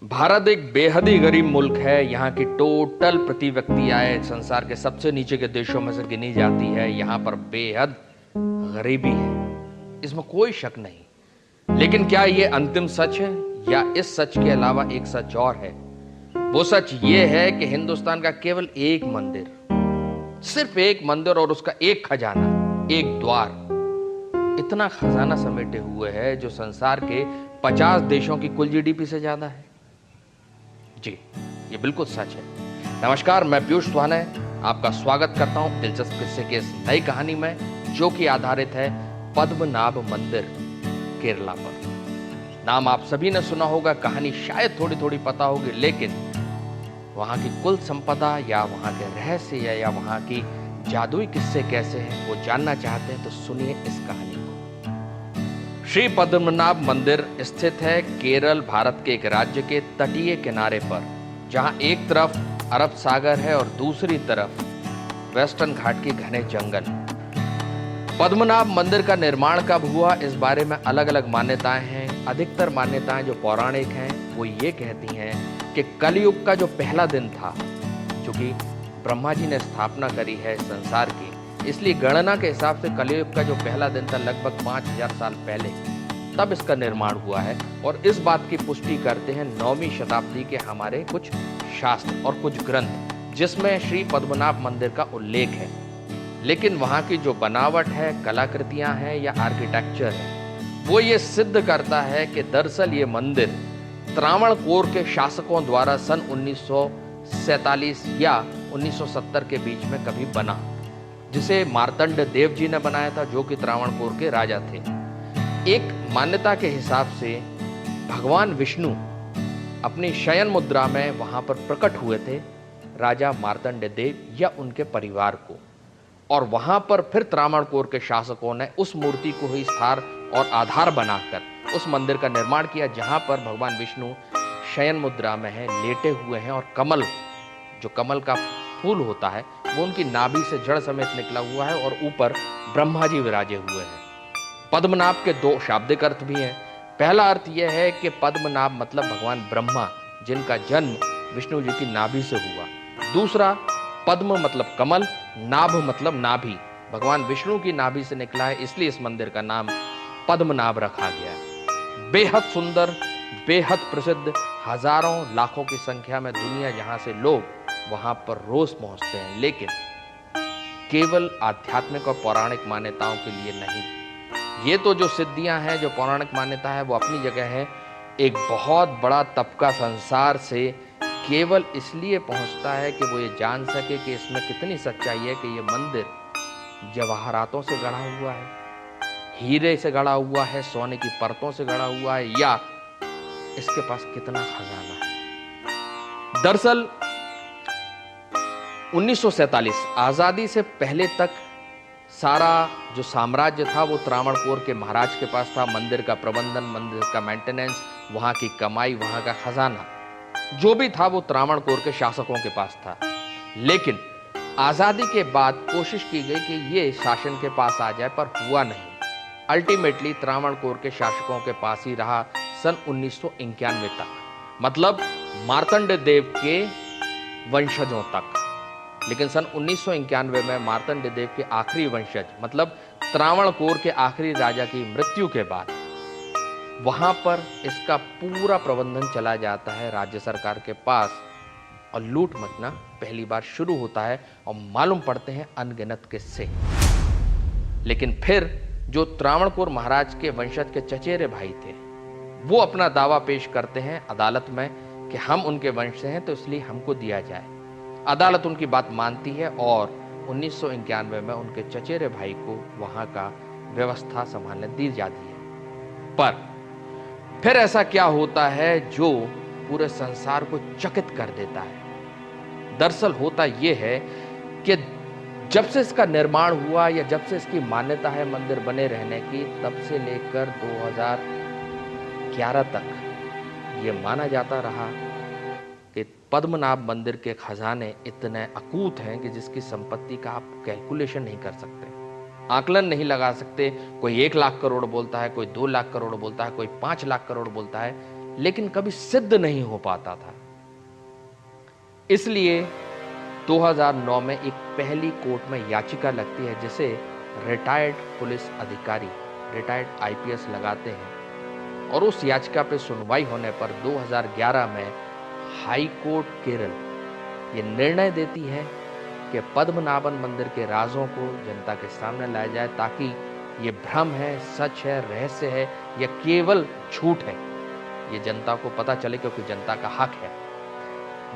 भारत एक बेहद ही गरीब मुल्क है। यहाँ की टोटल प्रति व्यक्ति आय संसार के सबसे नीचे के देशों में से गिनी जाती है। यहाँ पर बेहद गरीबी है, इसमें कोई शक नहीं। लेकिन क्या ये अंतिम सच है, या इस सच के अलावा एक सच और है? वो सच ये है कि हिंदुस्तान का केवल एक मंदिर, सिर्फ एक मंदिर और उसका एक खजाना, एक द्वार, इतना खजाना समेटे हुए है जो संसार के 50 देशों की कुल जीडीपी से ज्यादा है। जी, ये बिल्कुल सच है। नमस्कार, मैं पीयूष स्वाने आपका स्वागत करता हूं दिलचस्प किस्से के इस नई कहानी में, जो कि आधारित है पद्मनाभ मंदिर केरला पर। नाम आप सभी ने सुना होगा, कहानी शायद थोड़ी थोड़ी पता होगी, लेकिन वहां की कुल संपदा या वहां के रहस्य या वहां की जादुई किस्से कैसे हैं, वो जानना चाहते हैं तो सुनिए इस कहानी को। श्री पद्मनाभ मंदिर स्थित है केरल भारत के एक राज्य के तटीय किनारे पर, जहां एक तरफ अरब सागर है और दूसरी तरफ वेस्टर्न घाट के घने जंगल। पद्मनाभ मंदिर का निर्माण कब हुआ, इस बारे में अलग अलग मान्यताएं हैं। अधिकतर मान्यताएं जो पौराणिक हैं वो ये कहती हैं कि कलयुग का जो पहला दिन था, चूंकि ब्रह्मा जी ने स्थापना करी है संसार की, इसलिए गणना के हिसाब से कलयुग का जो पहला दिन था लगभग 5000 साल पहले, तब इसका निर्माण हुआ है। और इस बात की पुष्टि करते हैं 9वीं शताब्दी के हमारे कुछ शास्त्र और कुछ ग्रंथ, जिसमें श्री पद्मनाभ मंदिर का उल्लेख है। लेकिन वहाँ की जो बनावट है, कलाकृतियाँ हैं या आर्किटेक्चर है, वो ये सिद्ध करता है कि दरअसल ये मंदिर त्रावणकोर के शासकों द्वारा सन 1947 या 1970 के बीच में कभी बना, जिसे मार्तंड देव जी ने बनाया था, जो कि त्रावणकोर के राजा थे। एक मान्यता के हिसाब से भगवान विष्णु अपनी शयन मुद्रा में वहां पर प्रकट हुए थे राजा मार्तंड देव या उनके परिवार को, और वहां पर फिर त्रावणकोर के शासकों ने उस मूर्ति को ही स्थान और आधार बनाकर उस मंदिर का निर्माण किया, जहां पर भगवान विष्णु शयन मुद्रा में है, लेटे हुए हैं, और कमल, जो कमल का फूल होता है, वो उनकी नाभि से जड़ समेत निकला हुआ है, और ऊपर ब्रह्मा जी विराजे हुए हैं। पद्मनाभ के दो शाब्दिक अर्थ भी हैं। पहला अर्थ यह है कि पद्मनाभ मतलब भगवान ब्रह्मा, जिनका जन्म विष्णु जी की नाभि से हुआ। दूसरा, पद्म मतलब कमल, नाभ मतलब नाभि, भगवान विष्णु की नाभि से निकला है, इसलिए इस मंदिर का नाम पद्मनाभ रखा गया है। बेहद सुंदर, बेहद प्रसिद्ध, हजारों लाखों की संख्या में दुनिया जहां से लोग वहां पर रोज पहुंचते हैं, लेकिन केवल आध्यात्मिक और पौराणिक मान्यताओं के लिए नहीं। ये तो जो सिद्धियां हैं, जो पौराणिक मान्यता है, वो अपनी जगह है। एक बहुत बड़ा तबका संसार से केवल इसलिए पहुंचता है कि वो ये जान सके कि इसमें कितनी सच्चाई है, कि ये मंदिर जवाहरातों से गढ़ा हुआ है, हीरे से गढ़ा हुआ है, सोने की परतों से गढ़ा हुआ है, या इसके पास कितना खजाना है। दरअसल 1947 आजादी से पहले तक सारा जो साम्राज्य था वो त्रावणकोर के महाराज के पास था। मंदिर का प्रबंधन, मंदिर का मेंटेनेंस, वहां की कमाई, वहां का खजाना, जो भी था वो त्रावणकोर के शासकों के पास था। लेकिन आजादी के बाद कोशिश की गई कि ये शासन के पास आ जाए, पर हुआ नहीं। अल्टीमेटली त्रावणकोर के शासकों के पास ही रहा सन 1991 तक, मतलब मार्तंड देव के वंशजों तक। लेकिन सन 1991 में मार्तंड देव के आखिरी वंशज, मतलब त्रावणकोर के आखिरी राजा की मृत्यु के बाद वहां पर इसका पूरा प्रबंधन चला जाता है राज्य सरकार के पास, और लूट मचना पहली बार शुरू होता है, और मालूम पड़ते हैं अनगिनत किस्से। लेकिन फिर जो त्रावणकोर महाराज के वंशज के चचेरे भाई थे, वो अपना दावा पेश करते हैं अदालत में कि हम उनके वंश से हैं, तो इसलिए हमको दिया जाए। अदालत उनकी बात मानती है, और 1991 में उनके चचेरे भाई को वहां का व्यवस्था संभालने दी जाती है। पर फिर ऐसा क्या होता है जो पूरे संसार को चकित कर देता है? दरअसल होता यह है कि जब से इसका निर्माण हुआ, या जब से इसकी मान्यता है मंदिर बने रहने की, तब से लेकर 2011 तक ये माना जाता रहा कि पद्मनाभ मंदिर के खजाने इतने अकूत हैं कि जिसकी संपत्ति का आप कैलकुलेशन नहीं कर सकते, आकलन नहीं लगा सकते। कोई 1 लाख करोड़ बोलता है, कोई 2 लाख करोड़ बोलता है, कोई 5 लाख करोड़ बोलता है, लेकिन कभी सिद्ध नहीं हो पाता था। इसलिए 2009 में एक पहली कोर्ट में याचिका लगती है जिसे रिटायर्ड पुलिस अधिकारी, रिटायर्ड आईपीएस लगाते हैं, और उस याचिका पर सुनवाई होने पर 2011 में हाई कोर्ट केरल ये निर्णय देती है कि पद्मनाभन मंदिर के राजों को जनता के सामने लाया जाए ताकि ये भ्रम है, सच है, रहस्य है या केवल झूठ है, ये जनता को पता चले, क्योंकि जनता का हक है।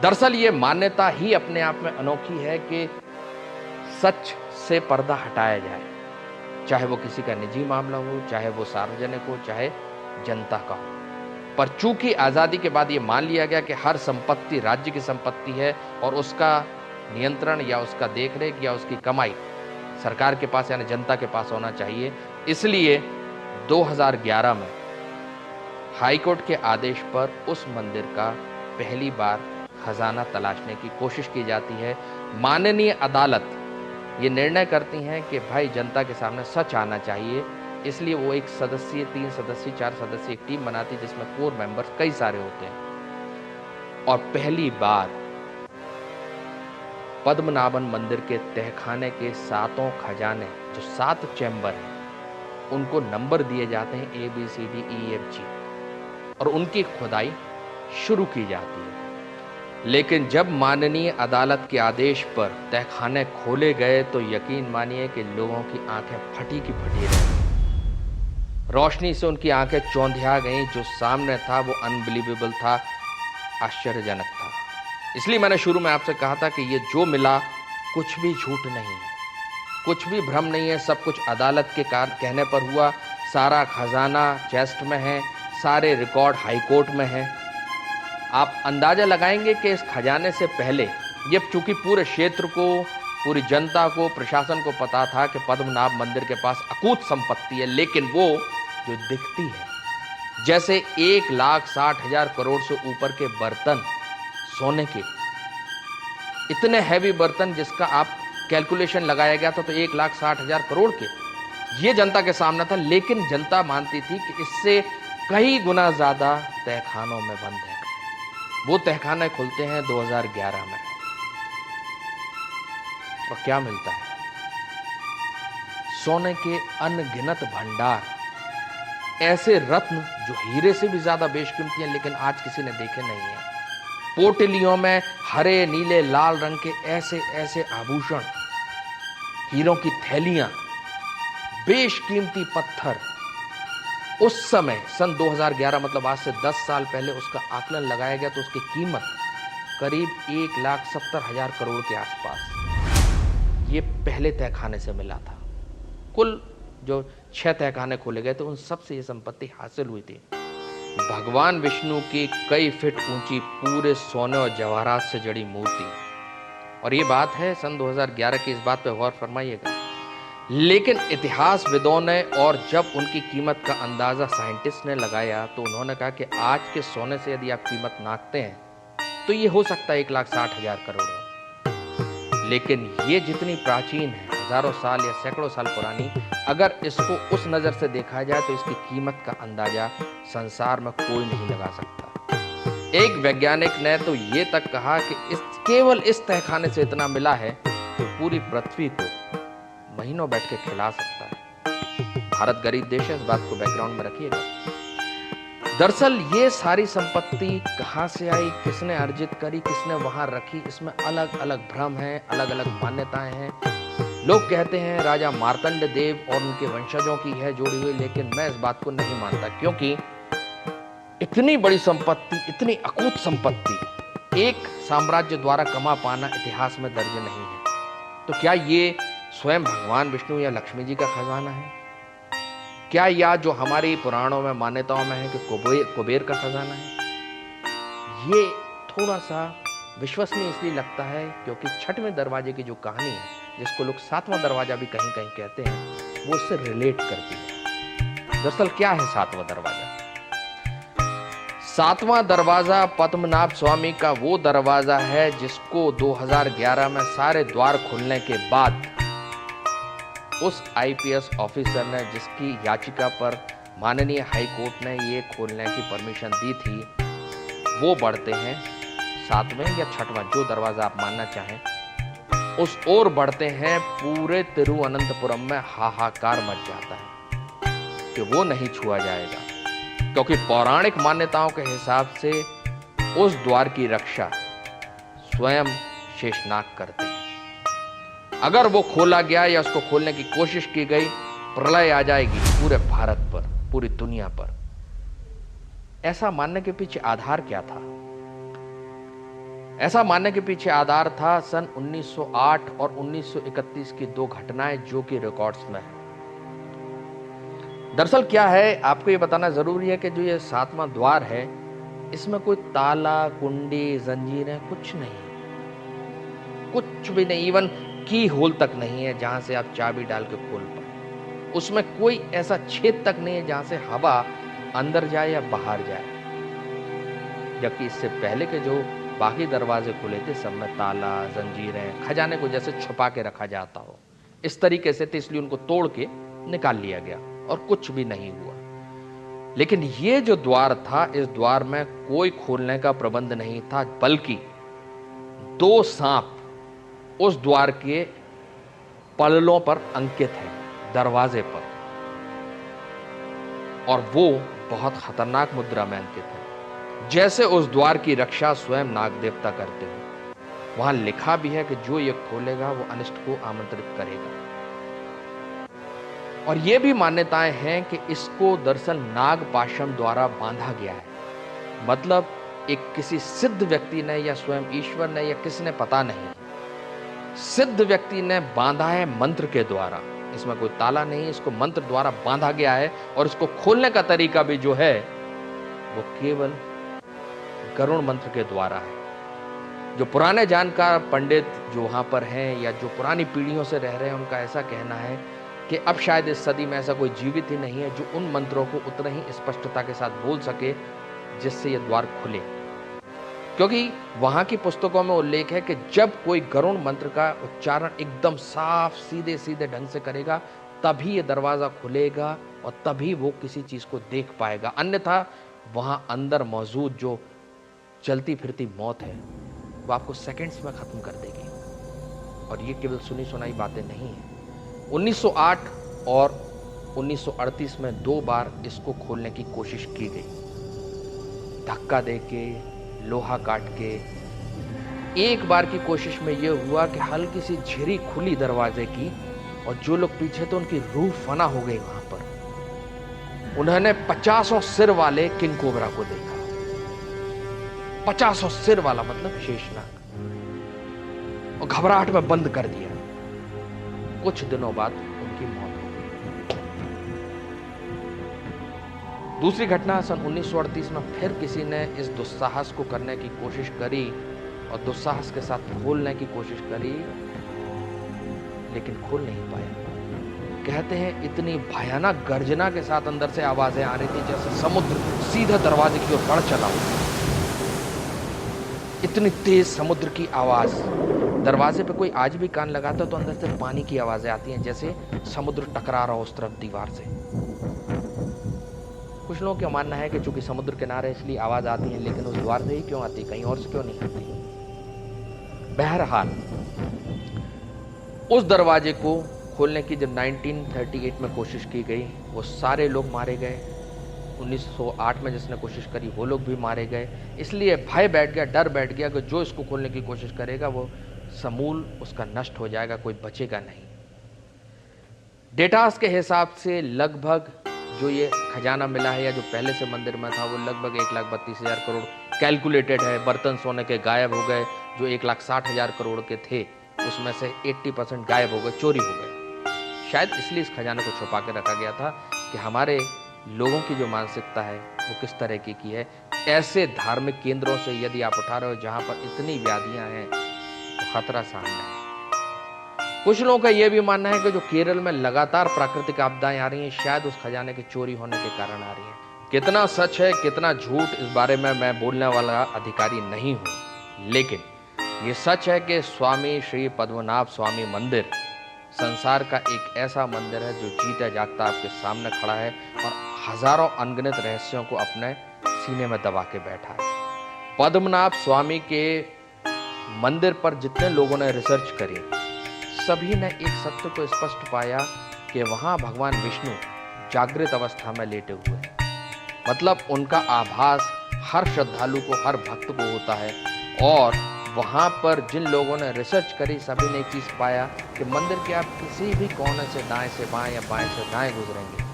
दरअसल ये मान्यता ही अपने आप में अनोखी है कि सच से पर्दा हटाया जाए, चाहे वो किसी का निजी मामला हो, चाहे वो सार्वजनिक हो, चाहे जनता का हो। पर चूंकि आजादी के बाद ये मान लिया गया कि हर संपत्ति राज्य की संपत्ति है और उसका नियंत्रण या उसका देखरेख या उसकी कमाई सरकार के पास यानी जनता के पास होना चाहिए, इसलिए 2011 में हाईकोर्ट के आदेश पर उस मंदिर का पहली बार खजाना तलाशने की कोशिश की जाती है। माननीय अदालत ये निर्णय करती हैं कि भाई जनता के सामने सच आना चाहिए, इसलिए वो एक सदस्यीय, 3 सदस्यीय, 4 सदस्यीय एक टीम बनाती है जिसमें कोर मेंबर्स कई सारे होते हैं। और पहली बार पद्मनाभन मंदिर के तहखाने के 7 खजाने, जो 7 चैम्बर हैं, उनको नंबर दिए जाते हैं ABCDEFG और उनकी खुदाई शुरू की जाती है। लेकिन जब माननीय अदालत के आदेश पर तहखाने खोले गए तो यकीन मानिए कि लोगों की आंखें फटी की फटी रही। रोशनी से उनकी आंखें चौंधिया गईं। जो सामने था वो अनबिलीवेबल था, आश्चर्यजनक था। इसलिए मैंने शुरू में आपसे कहा था कि ये जो मिला कुछ भी झूठ नहीं है, कुछ भी भ्रम नहीं है, सब कुछ अदालत के कहने पर हुआ। सारा खजाना चेस्ट में है, सारे रिकॉर्ड हाई कोर्ट में है। आप अंदाजा लगाएंगे कि इस खजाने से पहले ये चूंकि पूरे क्षेत्र को, पूरी जनता को, प्रशासन को पता था कि पद्मनाभ मंदिर के पास अकूत संपत्ति है, लेकिन वो जो दिखती है जैसे 1,60,000 करोड़ से ऊपर के बर्तन, सोने के इतने हैवी बर्तन जिसका आप कैलकुलेशन लगाया गया था तो 1,60,000 करोड़ के, ये जनता के सामने था। लेकिन जनता मानती थी कि इससे कई गुना ज्यादा तहखानों में बंद है। वो तहखाने खुलते हैं 2011 में और क्या मिलता है? सोने के अनगिनत भंडार, ऐसे रत्न जो हीरे से भी ज्यादा बेशकीमती हैं लेकिन आज किसी ने देखे नहीं है। पोटलियों में हरे, नीले, लाल रंग के ऐसे ऐसे आभूषण, हीरों की थैलियां, बेशकीमती पत्थर। उस समय सन 2011 मतलब आज से 10 साल पहले उसका आकलन लगाया गया तो उसकी कीमत करीब 1,70,000 करोड़ के आसपास ये पहले तहखाने से मिला था। कुल जो 6 तहखाने खोले गए तो उन सब से ये संपत्ति हासिल हुई थी। भगवान विष्णु की कई फीट ऊंची पूरे सोने और जवाहरात से जड़ी मूर्ति, और ये बात है सन 2011 की, इस बात पर गौर फरमाइएगा। लेकिन इतिहासविदों ने और जब उनकी कीमत का अंदाजा साइंटिस्ट ने लगाया तो उन्होंने कहा कि आज के सोने से यदि आप कीमत नापते हैं तो ये हो सकता है 1,60,000 करोड़ हो। लेकिन ये जितनी प्राचीन है, हजारों साल या सैकड़ों साल पुरानी, अगर इसको उस नजर से देखा जाए तो इसकी कीमत का अंदाजा संसार में कोई नहीं लगा सकता। एक वैज्ञानिक ने तो ये तक कहा कि केवल इस तहखाने से इतना मिला है तो पूरी पृथ्वी को महीनों बैठ के खिला सकता है। भारत गरीब देश है, इस बात को बैकग्राउंड में रखिएगा। दरअसल ये सारी संपत्ति कहां से आई, किसने अर्जित करी, किसने वहां रखी, इसमें अलग अलग भ्रम हैं, अलग अलग मान्यताएं हैं। लोग कहते हैं राजा मार्तंड देव और उनके वंशजों की है जोड़ी हुई, लेकिन मैं इस बात को नहीं मानता, क्योंकि इतनी बड़ी संपत्ति, इतनी अकूत संपत्ति एक साम्राज्य द्वारा कमा पाना इतिहास में दर्ज नहीं है। तो क्या ये स्वयं भगवान विष्णु या लक्ष्मी जी का खजाना है? क्या या जो हमारी पुराणों में, मान्यताओं में है कि कुबेर का खजाना है? ये थोड़ा सा विश्वसनीय इसलिए लगता है क्योंकि 6वें दरवाजे की जो कहानी है, जिसको लोग 7वां दरवाजा भी कहीं कहीं कहते हैं, वो उससे रिलेट करती है। दरअसल क्या है 7वां दरवाजा? 7वां दरवाजा पद्मनाभ स्वामी का वो दरवाजा है जिसको 2011 में सारे द्वार खुलने के बाद उस आईपीएस ऑफिसर ने, जिसकी याचिका पर माननीय हाई कोर्ट ने ये खोलने की परमिशन दी थी, वो बढ़ते हैं 7वें या 6वां, जो दरवाज़ा आप मानना चाहें, उस ओर बढ़ते हैं। पूरे तिरुवनंतपुरम में हाहाकार मच जाता है कि वो नहीं छुआ जाएगा, क्योंकि पौराणिक मान्यताओं के हिसाब से उस द्वार की रक्षा स्वयं शेषनाग करते हैं। अगर वो खोला गया या उसको खोलने की कोशिश की गई, प्रलय आ जाएगी पूरे भारत पर, पूरी दुनिया पर। ऐसा मानने के पीछे आधार क्या था? ऐसा मानने के पीछे आधार था सन 1908 और 1931 की 2 घटनाएं, जो कि रिकॉर्ड्स में है। दरअसल क्या है, आपको ये बताना जरूरी है कि जो ये 7वां द्वार है, इसमें कोई ताला, कुंडी, जंजीरें कुछ नहीं, कुछ भी नहीं। इवन की होल तक नहीं है जहां से आप चाबी डाल के खोल पाए। उसमें कोई ऐसा छेद तक नहीं है जहां से हवा अंदर जाए या बाहर जाए। जबकि इससे पहले के जो बाकी दरवाजे खुले थे, सब में ताला, जंजीरें, खजाने को जैसे छुपा के रखा जाता हो, इस तरीके से थे, इसलिए उनको तोड़ के निकाल लिया गया और कुछ भी नहीं हुआ। लेकिन ये जो द्वार था, इस द्वार में कोई खोलने का प्रबंध नहीं था, बल्कि 2 सांप उस द्वार के पललों पर अंकित है, दरवाजे पर, और वो बहुत खतरनाक मुद्रा में अंकित है, जैसे उस द्वार की रक्षा स्वयं नाग देवता करते हो। वहां लिखा भी है कि जो ये खोलेगा वो अनिष्ट को आमंत्रित करेगा। और ये भी मान्यताएं हैं कि इसको दरअसल नाग पाशम द्वारा बांधा गया है। मतलब एक किसी सिद्ध व्यक्ति ने या स्वयं ईश्वर ने या किसने, पता नहीं, सिद्ध व्यक्ति ने बांधा है मंत्र के द्वारा। इसमें कोई ताला नहीं, इसको मंत्र द्वारा बांधा गया है। और इसको खोलने का तरीका भी जो है वो केवल गरुड़ मंत्र के द्वारा है। जो पुराने जानकार पंडित जो वहां पर हैं या जो पुरानी पीढ़ियों से रह रहे हैं, उनका ऐसा कहना है कि अब शायद इस सदी में ऐसा कोई जीवित ही नहीं है जो उन मंत्रों को उतने ही स्पष्टता के साथ बोल सके जिससे यह द्वार खुले। क्योंकि वहां की पुस्तकों में उल्लेख है कि जब कोई गरुड़ मंत्र का उच्चारण एकदम साफ सीधे सीधे ढंग से करेगा, तभी यह दरवाजा खुलेगा और तभी वो किसी चीज को देख पाएगा। अन्यथा वहां अंदर मौजूद जो चलती फिरती मौत है, वो आपको सेकंड्स में खत्म कर देगी। और ये केवल सुनी सुनाई बातें नहीं है। 1908 और 1938 में 2 बार इसको खोलने की कोशिश की गई, धक्का देके, लोहा काट के। एक बार की कोशिश में यह हुआ कि हल्की सी झिरी खुली दरवाजे की, और जो लोग पीछे थे उनकी रूह फना हो गई वहां पर। उन्होंने 50 सिर वाले किंग कोबरा को देखा। 50 सिर वाला मतलब शेषनाग, और घबराहट में बंद कर दिया। कुछ दिनों बाद उनकी मौत हो गई। दूसरी घटना सन 1938 में फिर किसी ने इस दुस्साहस को करने की कोशिश करी और दुस्साहस के साथ खोलने की कोशिश करी, लेकिन खोल नहीं पाया। कहते हैं इतनी भयानक गर्जना के साथ अंदर से आवाजें आ रही थी जैसे समुद्र सीधे दरवाजे की ओर बढ़ चला हो। इतनी तेज समुद्र की आवाज। दरवाजे पे कोई आज भी कान लगाता तो अंदर से पानी की आवाजें आती हैं, जैसे समुद्र टकरा रहा हो उस तरफ दीवार से। कुछ लोगों का मानना है कि चूंकि समुद्र किनारे इसलिए आवाज आती है, लेकिन उस द्वार से ही क्यों आती, कहीं और से क्यों नहीं आती। बहरहाल उस दरवाजे को खोलने की जब 1938 में कोशिश की गई, वो सारे लोग मारे गए। 1908 में जिसने कोशिश करी वो लोग भी मारे गए। इसलिए भय बैठ गया, डर बैठ गया कि जो इसको खोलने की कोशिश करेगा वो समूल उसका नष्ट हो जाएगा, कोई बचेगा नहीं। डेटास के हिसाब से लगभग जो ये खजाना मिला है या जो पहले से मंदिर में था, वो लगभग 1,32,000 करोड़ कैलकुलेटेड है। बर्तन सोने के गायब हो गए, जो 1,60,000 करोड़ के थे उसमें से 80% गायब हो गए, चोरी हो गए। शायद इसलिए इस खजाने को छुपा के रखा गया था कि हमारे लोगों की जो मानसिकता है वो किस तरह की है। ऐसे धार्मिक केंद्रों से यदि आप उठा रहे हो जहां पर इतनी व्याधियां हैं, तो खतरा सामने है। कुछ लोगों का यह भी मानना है कि जो केरल में लगातार प्राकृतिक आपदाएं आ रही हैं, शायद उस खजाने के चोरी होने के कारण आ रही हैं। कितना सच है कितना झूठ, इस बारे में मैं बोलने वाला अधिकारी नहीं हूं, लेकिन ये सच है कि स्वामी श्री पद्मनाभ स्वामी मंदिर संसार का एक ऐसा मंदिर है जो जीता जागता आपके सामने खड़ा है और हजारों अनगिनत रहस्यों को अपने सीने में दबा के बैठा है। पद्मनाभ स्वामी के मंदिर पर जितने लोगों ने रिसर्च करी, सभी ने एक सत्य को स्पष्ट पाया कि वहां भगवान विष्णु जागृत अवस्था में लेटे हुए हैं। मतलब उनका आभास हर श्रद्धालु को, हर भक्त को होता है। और वहां पर जिन लोगों ने रिसर्च करी, सभी ने एक चीज पाया कि मंदिर के आप किसी भी कोने से दाएं से बाएं या बाएं से दाएं गुजरेंगे,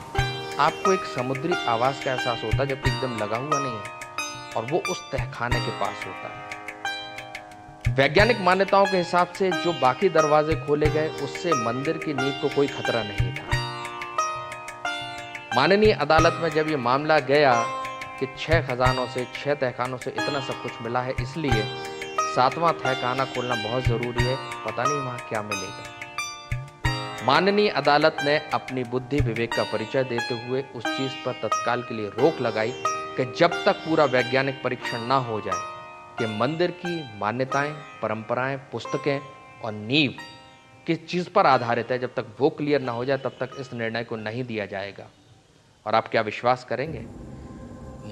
आपको एक समुद्री आवाज का एहसास होता है, जबकि एकदम लगा हुआ नहीं है, और वो उस तहखाने के पास होता है। वैज्ञानिक मान्यताओं के हिसाब से जो बाकी दरवाजे खोले गए, उससे मंदिर की नींव को कोई खतरा नहीं था। माननीय अदालत में जब ये मामला गया कि 6 खजानों से, 6 तहखानों से इतना सब कुछ मिला है, इसलिए 7वां तहखाना खोलना बहुत जरूरी है, पता नहीं वहां क्या मिलेगा। माननीय अदालत ने अपनी बुद्धि विवेक का परिचय देते हुए उस चीज पर तत्काल के लिए रोक लगाई कि जब तक पूरा वैज्ञानिक परीक्षण ना हो जाए कि मंदिर की मान्यताएं, परंपराएं, पुस्तकें और नींव किस चीज पर आधारित है, जब तक वो क्लियर ना हो जाए, तब तक इस निर्णय को नहीं दिया जाएगा। और आप क्या विश्वास करेंगे,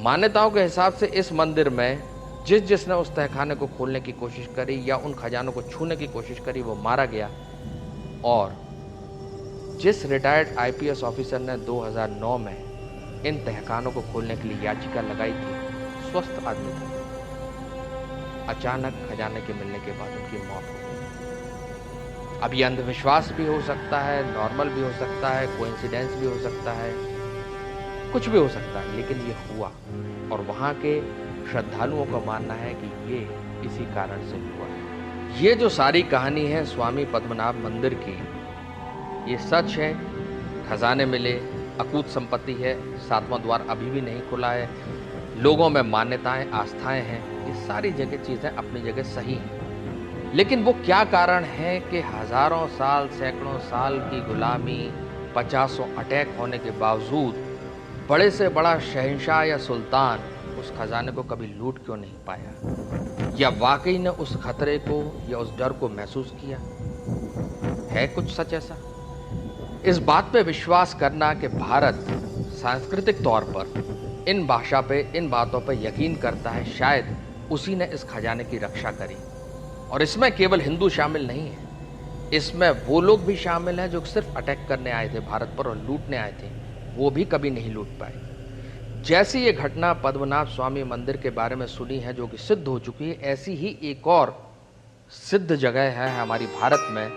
मान्यताओं के हिसाब से इस मंदिर में जिसने उस तहखाने को खोलने की कोशिश करी या उन खजानों को छूने की कोशिश करी, वो मारा गया। और जिस रिटायर्ड आईपीएस ऑफिसर ने 2009 में इन तहखानों को खोलने के लिए याचिका लगाई थी, स्वस्थ आदमी था। अचानक खजाने के मिलने के बाद उनकी मौत हो गई। अब ये अंधविश्वास भी हो सकता है, नॉर्मल भी हो सकता है, कोइंसिडेंस भी हो सकता है, कुछ भी हो सकता है, लेकिन ये हुआ। और वहां के श्रद्धालुओं का मानना है कि ये इसी कारण से हुआ है। ये जो सारी कहानी है स्वामी पद्मनाभ मंदिर की, ये सच है। खजाने मिले, अकूत संपत्ति है, 7वां द्वार अभी भी नहीं खुला है, लोगों में मान्यताएं, आस्थाएं हैं, ये सारी जगह चीजें अपनी जगह सही हैं। लेकिन वो क्या कारण है कि हजारों साल, सैकड़ों साल की गुलामी, 50 अटैक होने के बावजूद बड़े से बड़ा शहंशाह या सुल्तान उस खजाने को कभी लूट क्यों नहीं पाया? या वाकई ने उस खतरे को या उस डर को महसूस किया? है कुछ सच ऐसा? इस बात पे विश्वास करना कि भारत सांस्कृतिक तौर पर इन भाषा पे, इन बातों पे यकीन करता है, शायद उसी ने इस खजाने की रक्षा करी। और इसमें केवल हिंदू शामिल नहीं है, इसमें वो लोग भी शामिल हैं जो सिर्फ अटैक करने आए थे भारत पर और लूटने आए थे, वो भी कभी नहीं लूट पाए। जैसी ये घटना पद्मनाभ स्वामी मंदिर के बारे में सुनी है, जो कि सिद्ध हो चुकी है, ऐसी ही एक और सिद्ध जगह है हमारी भारत में,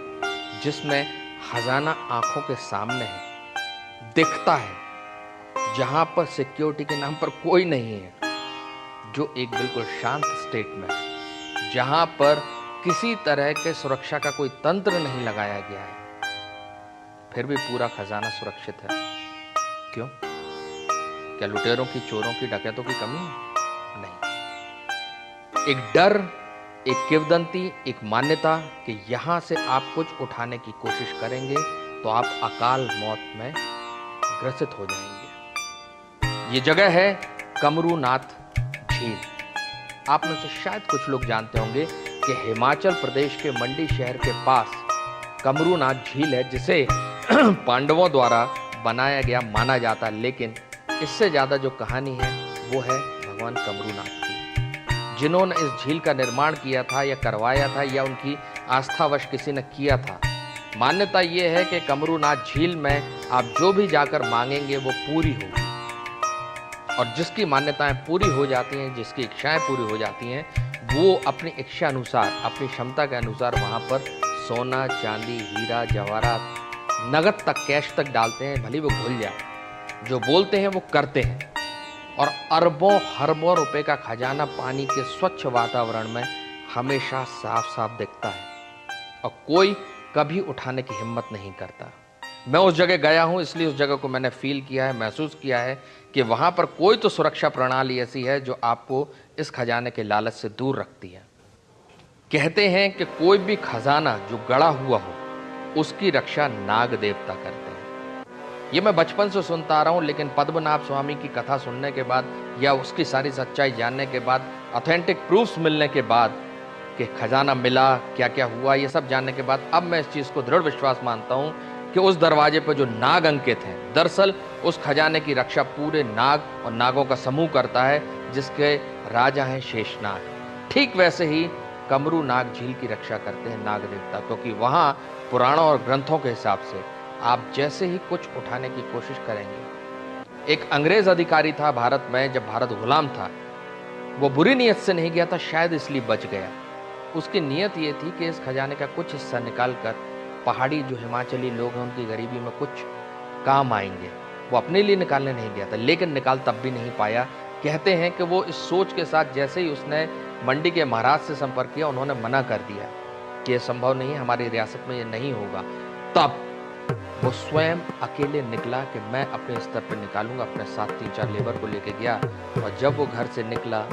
जिसमें खजाना आंखों के सामने है, दिखता है, जहां पर सिक्योरिटी के नाम पर कोई नहीं है, जो एक बिल्कुल शांत स्टेट में है, जहां पर किसी तरह के सुरक्षा का कोई तंत्र नहीं लगाया गया है, फिर भी पूरा खजाना सुरक्षित है। क्यों? क्या लुटेरों की, चोरों की, डकैतों की कमी है? नहीं। एक डर, एक किंवदंती, एक मान्यता कि यहां से आप कुछ उठाने की कोशिश करेंगे तो आप अकाल मौत में ग्रसित हो जाएंगे। ये जगह है कमरूनाथ झील। आप में से शायद कुछ लोग जानते होंगे कि हिमाचल प्रदेश के मंडी शहर के पास कमरूनाथ झील है, जिसे पांडवों द्वारा बनाया गया माना जाता है। लेकिन इससे ज्यादा जो कहानी है वो है भगवान कमरूनाथ की, जिन्होंने इस झील का निर्माण किया था या करवाया था या उनकी आस्थावश किसी ने किया था। मान्यता ये है कि कमरूनाथ झील में आप जो भी जाकर मांगेंगे वो पूरी होगी, और जिसकी मान्यताएं पूरी हो जाती हैं, जिसकी इच्छाएं पूरी हो जाती हैं, वो अपनी इच्छा अनुसार, अपनी क्षमता के अनुसार वहां पर सोना, चांदी, हीरा, जवाहरात, नगद तक, कैश तक डालते हैं, भले वो भूल जाए। जो बोलते हैं वो करते हैं, और अरबों खरबों रुपए का खजाना पानी के स्वच्छ वातावरण में हमेशा साफ साफ दिखता है, और कोई कभी उठाने की हिम्मत नहीं करता। मैं उस जगह गया हूं, इसलिए उस जगह को मैंने फील किया है, महसूस किया है कि वहां पर कोई तो सुरक्षा प्रणाली ऐसी है जो आपको इस खजाने के लालच से दूर रखती है। कहते हैं कि कोई भी खजाना जो गड़ा हुआ हो, उसकी रक्षा नाग देवता करते हैं। ये मैं बचपन से सुनता आ रहा हूं, लेकिन पद्मनाभ स्वामी की कथा सुनने के बाद या उसकी सारी सच्चाई जानने के बाद, ऑथेंटिक प्रूफ्स मिलने के बाद कि खजाना मिला, क्या क्या हुआ, ये सब जानने के बाद अब मैं इस चीज़ को दृढ़ विश्वास मानता हूं कि उस दरवाजे पर जो नाग अंकित हैं, दरअसल उस खजाने की रक्षा पूरे नाग और नागों का समूह करता है, जिसके राजा हैं शेषनाग। ठीक वैसे ही कमरू नाग झील की रक्षा करते हैं नाग देवता, क्योंकि वहां पुराणों और ग्रंथों के हिसाब से आप जैसे ही कुछ उठाने की कोशिश करेंगे, एक अंग्रेज अधिकारी था भारत में, जब भारत गुलाम था, वो बुरी नीयत से नहीं गया था, शायद इसलिए बच गया। उसकी नीयत ये थी कि इस खजाने का कुछ हिस्सा निकालकर पहाड़ी जो हिमाचली लोग हैं उनकी गरीबी में कुछ काम आएंगे। वो अपने लिए निकालने नहीं गया था, लेकिन निकाल तब भी नहीं पाया। कहते हैं कि वो इस सोच के साथ जैसे ही उसने मंडी के महाराज से संपर्क किया, उन्होंने मना कर दिया कि यह संभव नहीं है, हमारी रियासत में ये नहीं होगा। तब वो स्वयं अकेले निकला कि मैं अपने स्तर पर निकालूंगा, अपने साथ 3-4 लेबर को लेके गया। और जब वो घर से निकला,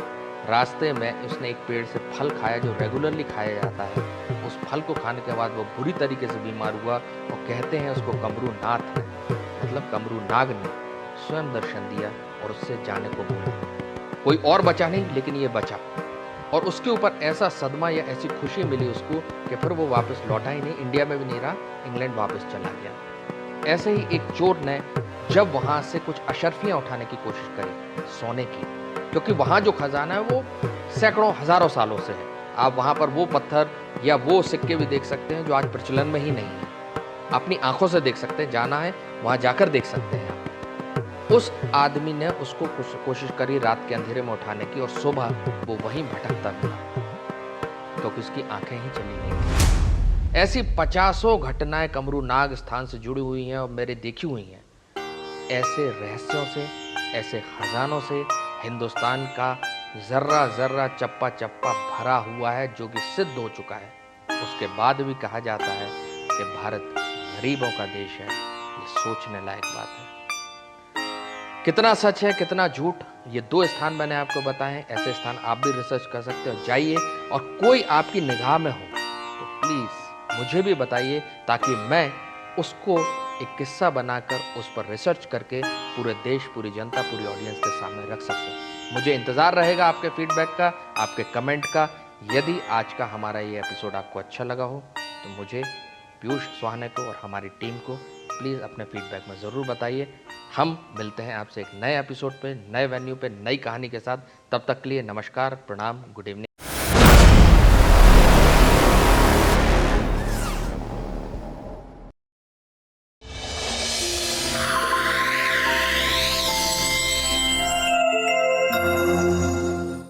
रास्ते में उसने एक पेड़ से फल खाया जो रेगुलरली खाया जाता है। उस फल को खाने के बाद वो बुरी तरीके से बीमार हुआ और कहते हैं उसको कमरू नाथ, मतलब कमरू नाग ने स्वयं दर्शन दिया और उससे जाने को बोला। कोई और बचा नहीं, लेकिन ये बचा। और उसके ऊपर ऐसा सदमा या ऐसी खुशी मिली उसको कि फिर वो वापस लौटा ही नहीं, इंडिया में भी नहीं रहा, इंग्लैंड वापस चला गया। ऐसे ही एक चोर ने जब वहां से कुछ अशर्फियां उठाने की कोशिश करी सोने की, क्योंकि वहां जो खजाना है वो सैकड़ों हजारों सालों से है। आप वहां पर वो पत्थर या वो सिक्के भी देख सकते हैं जो आज प्रचलन में ही नहीं है, अपनी आंखों से देख सकते हैं, जाना है वहां जाकर देख सकते हैं। उस आदमी ने उसको कोशिश करी रात के अंधेरे में उठाने की, और सुबह वो वहीं भटकता मिला, क्योंकि उसकी आंखें ही चली गई। ऐसी 50 घटनाएं कमरू नाग स्थान से जुड़ी हुई हैं और मेरे देखी हुई हैं। ऐसे रहस्यों से, ऐसे खजानों से हिंदुस्तान का जर्रा जर्रा चप्पा चप्पा भरा हुआ है, जो कि सिद्ध हो चुका है। उसके बाद भी कहा जाता है कि भारत गरीबों का देश है। ये सोचने लायक बात है। कितना सच है, कितना झूठ, ये 2 स्थान मैंने आपको बताए हैं। ऐसे स्थान आप भी रिसर्च कर सकते हो, जाइए। और कोई आपकी निगाह में हो तो प्लीज मुझे भी बताइए, ताकि मैं उसको एक किस्सा बनाकर उस पर रिसर्च करके पूरे देश, पूरी जनता, पूरी ऑडियंस के सामने रख सकूं। मुझे इंतजार रहेगा आपके फीडबैक का, आपके कमेंट का। यदि आज का हमारा ये एपिसोड आपको अच्छा लगा हो तो मुझे, पीयूष स्वाहाने को और हमारी टीम को प्लीज़ अपने फीडबैक में ज़रूर बताइए। हम मिलते हैं आपसे एक नए एपिसोड पे, नए वेन्यू पे, नई कहानी के साथ। तब तक के लिए नमस्कार, प्रणाम, गुड इवनिंग।